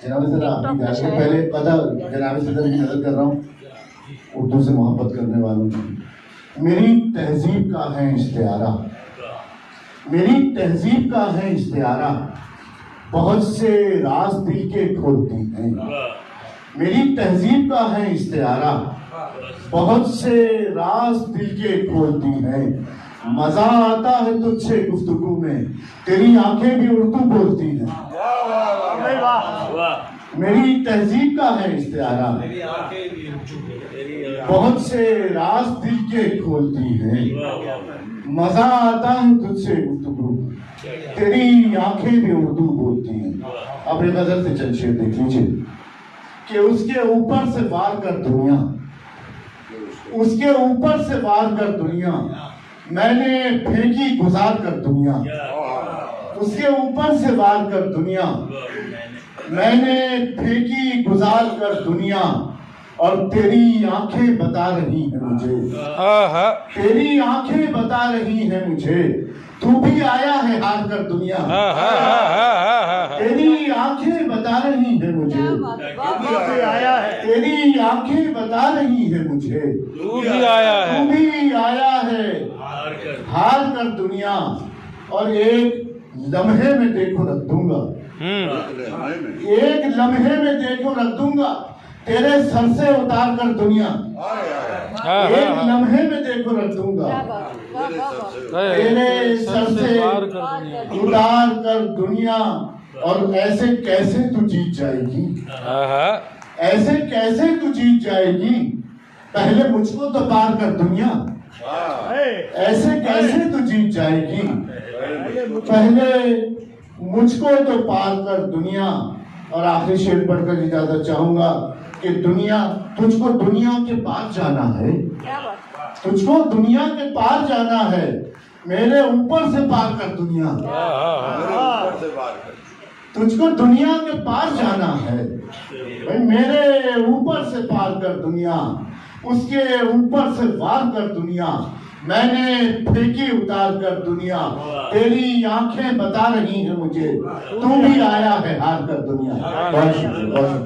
जनाब सर आपकी गाड़ी से पहले पता जनाब सदर की नजर कर रहा हूँ, उर्दू से मोहब्बत करने वालों की मेरी तहजीब का है इश्तिहारा, मेरी तहजीब का है इश्तिहारा, बहुत से राज दिल के खोलती हैं। मेरी तहजीब का है इश्तिहारा, बहुत से राज दिल के खोलती हैं। मजा आता है तुझसे गुफ्तगू में, तेरी आंखें भी उर्दू बोलती हैं। मेरी तहजीब का है इश्तिहारा, बहुत से राज दिल के खोलती हैं। मजा आता है तुझसे गुफ्तगू, तेरी आंखें भी उर्दू बोलती हैं। अपने नजर से चंद शेर देख लीजिए कि उसके ऊपर से वार कर दुनिया, उसके ऊपर से वार कर दुनिया, मैंने फेंकी गुजार कर दुनिया। उसके ऊपर से वार कर दुनिया, मैंने फेंकी गुजार कर दुनिया, और तेरी आंखें बता रही हैं मुझे, तेरी आंखें बता रही हैं मुझे, तू भी आया है हार कर दुनिया। तेरी आंखें बता रही हैं मुझे, तू भी आया है, तेरी आंखें बता रही हैं मुझे, तू भी आया है, तू भी आया है हार कर दुनिया। और एक लम्हे में देखो रख दूंगा, एक लम्हे में देखो रख दूंगा, तेरे सर से उतार कर दुनिया। एक लम्हे में देखो रख दूंगा, तेरे सर से उतार कर दुनिया। और ऐसे कैसे तू जीत जाएगी, ऐसे कैसे तू जीत जाएगी, पहले मुझको तो पार कर दुनिया। ऐसे कैसे तू जीत जाएगी, पहले मुझको तो पार कर दुनिया। और आखिरी शेर पढ़कर इजाजत चाहूंगा कि दुनिया, तुझको दुनिया के पार जाना है, तुझको दुनिया के पार जाना है, मेरे ऊपर से पार कर दुनिया। तुझको दुनिया के पार जाना है भाई, मेरे ऊपर से पार कर दुनिया, उसके ऊपर से वार कर दुनिया, मैंने फेंकी उतार कर दुनिया। तेरी आंखें बता रही हैं मुझे, तू भी आया है हार कर दुनिया। बहुत शुक्रिया।